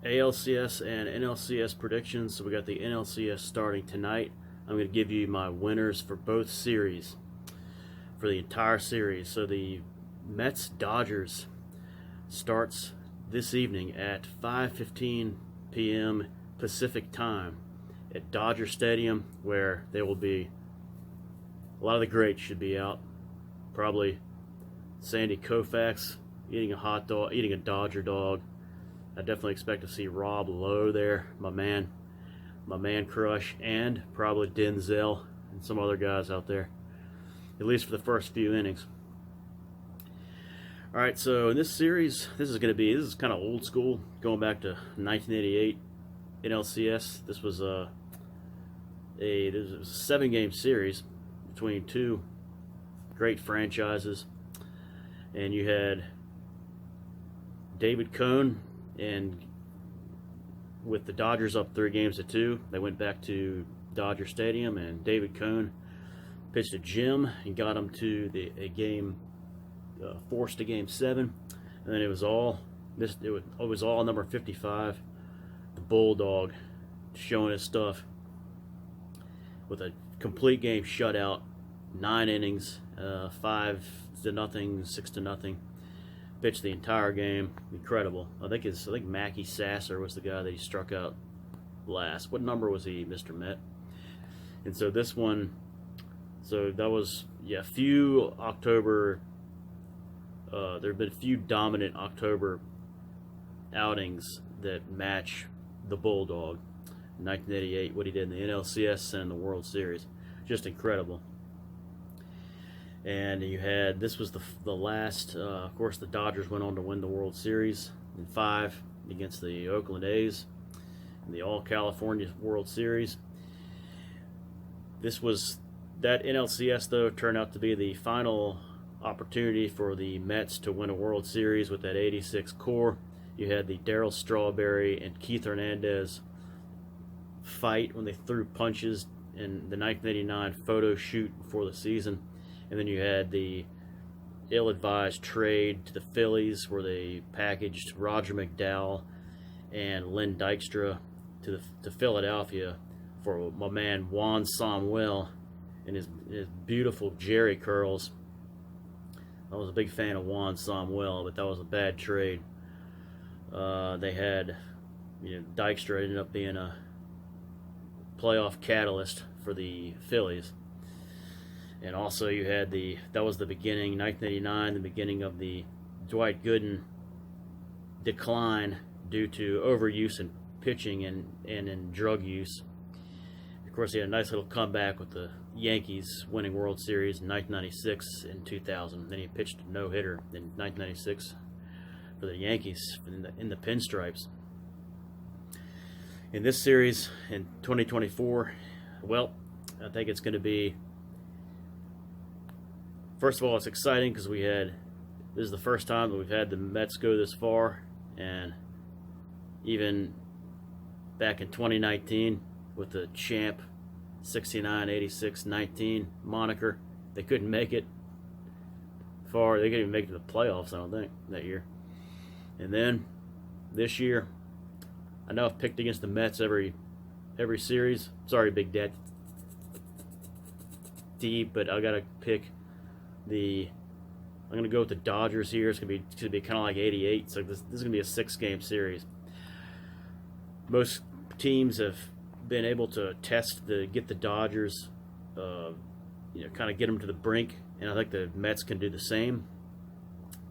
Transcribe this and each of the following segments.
ALCS and NLCS predictions. So we got the NLCS starting tonight. I'm going to give you my winners for both series, for the entire series. So the Mets-Dodgers starts this evening at 5:15 p.m. Pacific time at Dodger Stadium, where there will be a lot of the greats should be out. Probably Sandy Koufax eating a hot dog, eating a Dodger dog. I definitely expect to see Rob Lowe there, my man crush, and probably Denzel and some other guys out there, at least for the first few innings. All right, so in this series, this is kind of old school, going back to 1988 NLCS. This was a 7-game series between two great franchises, and you had David Cone, and with the Dodgers up 3-2, they went back to Dodger Stadium, and David Cone pitched a gem and got him to forced a game 7, and then it was all number 55, the Bulldog, showing his stuff with a complete game shutout, 9 innings, 5-0, 6-0. Pitched the entire game, incredible. I think Mackie Sasser was the guy that he struck out last. What number was he, Mr. Met? And so this one, so that was few October. There have been a few dominant October outings that match the Bulldog. 1988, what he did in the NLCS and in the World Series, just incredible. And this was the last, of course, the Dodgers went on to win the World Series in 5 against the Oakland A's in the All-California World Series. That NLCS, though, turned out to be the final opportunity for the Mets to win a World Series with that 86 core. You had the Darryl Strawberry and Keith Hernandez fight when they threw punches in the 1989 photo shoot before the season. And then you had the ill-advised trade to the Phillies, where they packaged Roger McDowell and Len Dykstra to Philadelphia for my man Juan Samuel and his beautiful Jerry curls. I was a big fan of Juan Samuel, but that was a bad trade. They had, Dykstra ended up being a playoff catalyst for the Phillies. And also you had that was the beginning, 1989, the beginning of the Dwight Gooden decline due to overuse in pitching and in drug use. Of course, he had a nice little comeback with the Yankees winning World Series in 1996 and 2000. Then he pitched a no-hitter in 1996 for the Yankees in the pinstripes. In this series in 2024, well, I think it's going to be, first of all, it's exciting because this is the first time that we've had the Mets go this far, and even back in 2019 with the champ 69, 86, 19 moniker, they couldn't make it far. They couldn't even make it to the playoffs, I don't think, that year. And then this year, I know I've picked against the Mets every series. Sorry, Big Dad D, but I gotta pick I'm gonna go with the Dodgers here. It's gonna be kind of like '88. So this is gonna be a 6-game series. Most teams have been able to get the Dodgers, kind of get them to the brink, and I think the Mets can do the same.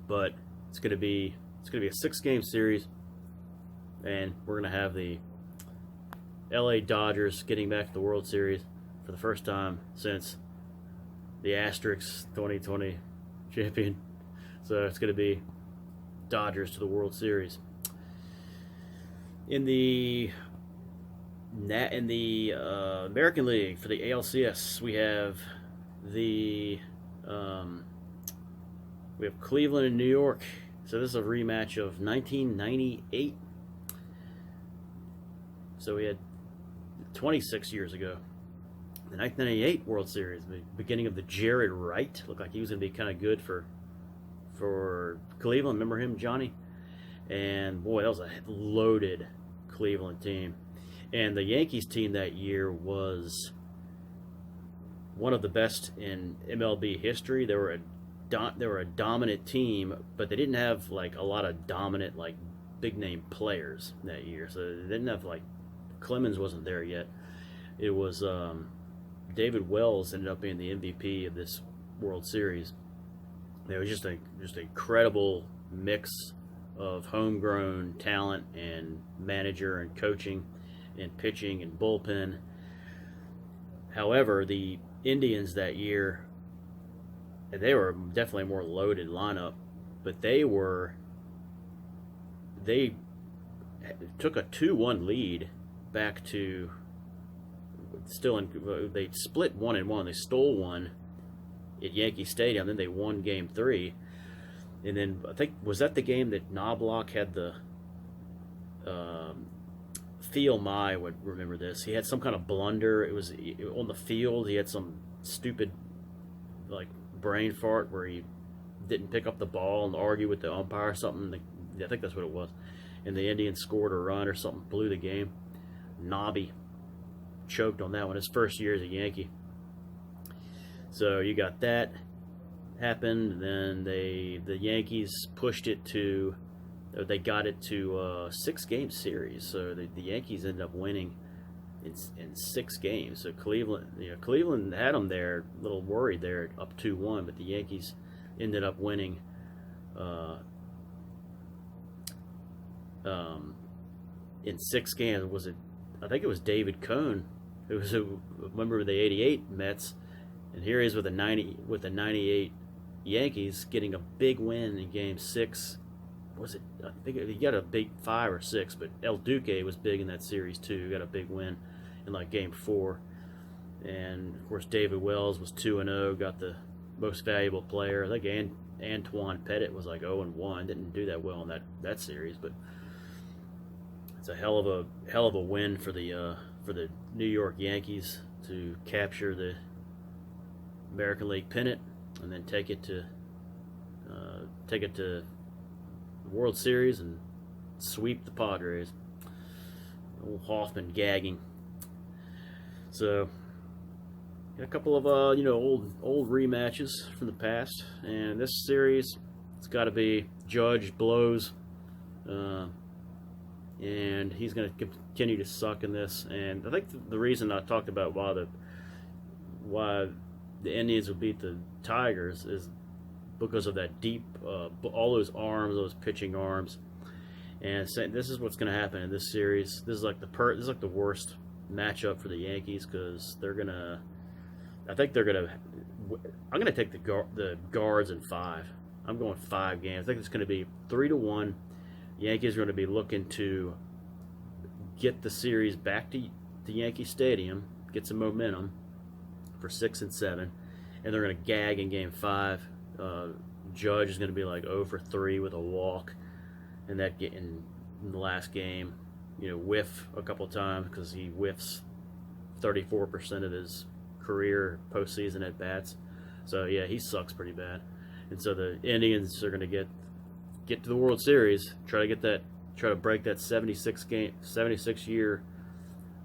But it's gonna be a 6-game series, and we're gonna have the LA Dodgers getting back to the World Series for the first time since the Asterix 2020 champion. So it's going to be Dodgers to the World Series. In the American League for the ALCS, we have Cleveland and New York. So this is a rematch of 1998. So we had 26 years ago, the 1998 World Series, the beginning of the Jared Wright. Looked like he was going to be kind of good for Cleveland. Remember him, Johnny? And boy, that was a loaded Cleveland team. And the Yankees team that year was one of the best in MLB history. They were a dominant team, but they didn't have like a lot of dominant like big name players that year. So they didn't have like Clemens wasn't there yet. It was David Wells ended up being the MVP of this World Series. It was just an incredible mix of homegrown talent and manager and coaching and pitching and bullpen. However, the Indians that year, they were definitely a more loaded lineup, but they took a 2-1 lead back to they split 1-1. They stole one at Yankee Stadium, then they won Game 3. And then I think, was that the game that Knobloch had the Theo Mai would remember this. He had some kind of blunder. It was on the field. He had some stupid like brain fart where he didn't pick up the ball and argue with the umpire or something. I think that's what it was. And the Indians scored a run or something, blew the game. Nobby choked on that one, his first year as a Yankee. So you got that happened. Then the Yankees pushed it to, they got it to a 6-game series. So the Yankees ended up winning in 6 games. So Cleveland had them there, a little worried there, up 2-1, but the Yankees ended up winning. In 6 games, I think it was David Cohn, who was a member of the '88 Mets, and here he is with the '98 Yankees getting a big win in Game 6. Was it? I think he got a big 5 or 6, but El Duque was big in that series too. He got a big win in like Game 4, and of course David Wells was 2-0, got the most valuable player. I think Antoine Pettit was like 0-1, didn't do that well in that series, but it's a hell of a win for the New York Yankees to capture the American League pennant and then take it to the World Series and sweep the Padres. Old Hoffman gagging. So got a couple of old rematches from the past, and this series it's got to be Judge blows. And he's going to continue to suck in this. And I think the reason I talked about why the Indians will beat the Tigers is because of that deep, all those arms, those pitching arms. And this is what's going to happen in this series. This is like the worst matchup for the Yankees because I'm going to take the guards in 5. I'm going 5 games. I think it's going to be 3-1. Yankees are going to be looking to get the series back to Yankee Stadium, get some momentum for 6 and 7, and they're going to gag in Game 5. Judge is going to be like 0 for 3 with a walk, and that in the last game, whiff a couple times because he whiffs 34% of his career postseason at bats. So yeah, he sucks pretty bad, and so the Indians are going to get to the World Series, try to break that 76 year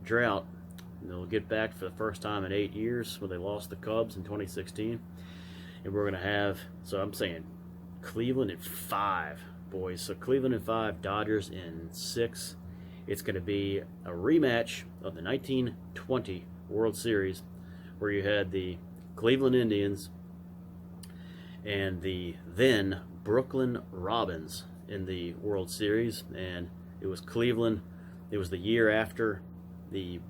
drought. And they'll get back for the first time in 8 years when they lost the Cubs in 2016. And we're gonna have, so I'm saying Cleveland in 5, boys. So Cleveland in 5, Dodgers in 6. It's gonna be a rematch of the 1920 World Series, where you had the Cleveland Indians and the then Brooklyn Robins in the World Series, and it was Cleveland. It was the year after the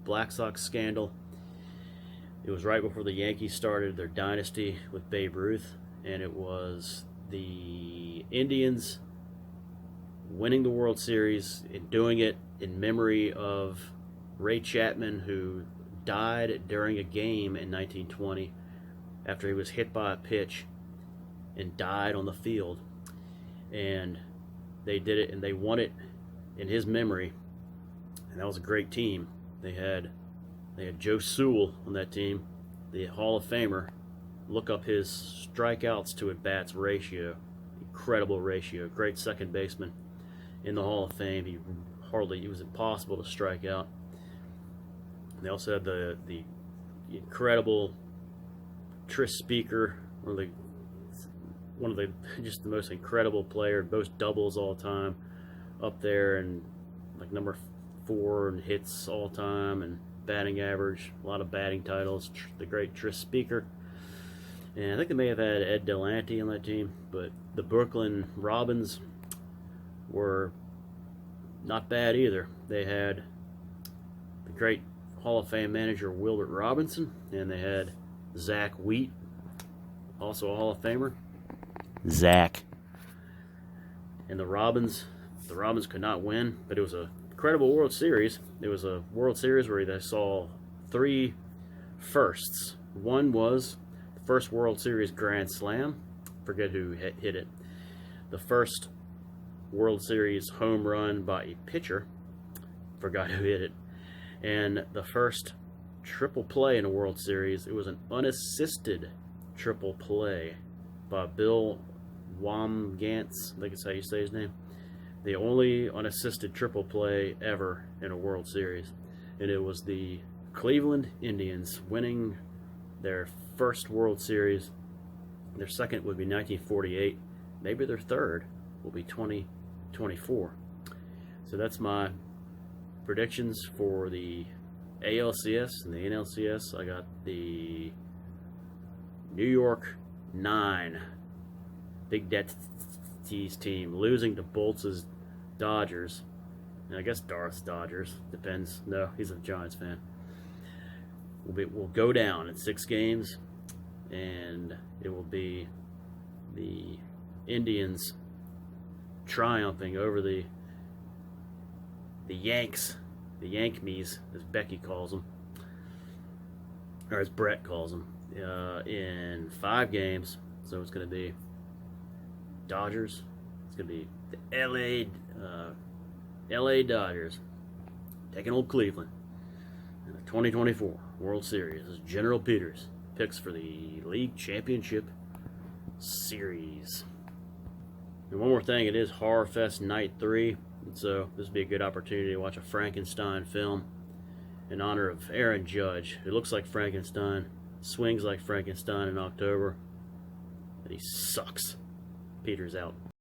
Black Sox scandal. It was right before the Yankees started their dynasty with Babe Ruth, and it was the Indians winning the World Series and doing it in memory of Ray Chapman, who died during a game in 1920 after he was hit by a pitch and died on the field. And they did it, and they won it in his memory, and that was a great team. They had Joe Sewell on that team, the Hall of Famer. Look up his strikeouts to at-bats ratio. Incredible ratio. Great second baseman in the Hall of Fame. He it was impossible to strike out. They also had the incredible Tris Speaker, one of the just the most incredible player, most doubles all time, up there, and like number 4 in hits all time and batting average, a lot of batting titles. The great Tris Speaker. And I think they may have had Ed Delante on that team, but the Brooklyn Robins were not bad either. They had the great Hall of Fame manager Wilbert Robinson, and they had Zach Wheat, also a Hall of Famer. Zach. And the Robins could not win, but it was an incredible World Series. It was a World Series where they saw 3 firsts. One was the first World Series Grand Slam. Forget who hit it. The first World Series home run by a pitcher. Forgot who hit it. And the first triple play in a World Series, it was an unassisted triple play by Bill Wamgantz, I think it's how you say his name. The only unassisted triple play ever in a World Series. And it was the Cleveland Indians winning their first World Series. Their second would be 1948. Maybe their third will be 2024. So that's my predictions for the ALCS and the NLCS. I got the New York 9, Big Daddy's team, losing to Bolts' Dodgers. And I guess Darth's Dodgers. Depends. No, he's a Giants fan. We'll go down in 6 games, and it will be the Indians triumphing over the Yanks, the Yankees, as Becky calls them, or as Brett calls them, in 5 games. So it's going to be Dodgers. It's going to be the LA Dodgers taking old Cleveland in the 2024 World Series. This is General Peters picks for the League Championship Series. And one more thing, it is Horror Fest Night 3. So this would be a good opportunity to watch a Frankenstein film in honor of Aaron Judge, who looks like Frankenstein, swings like Frankenstein in October, and he sucks. Peter's out.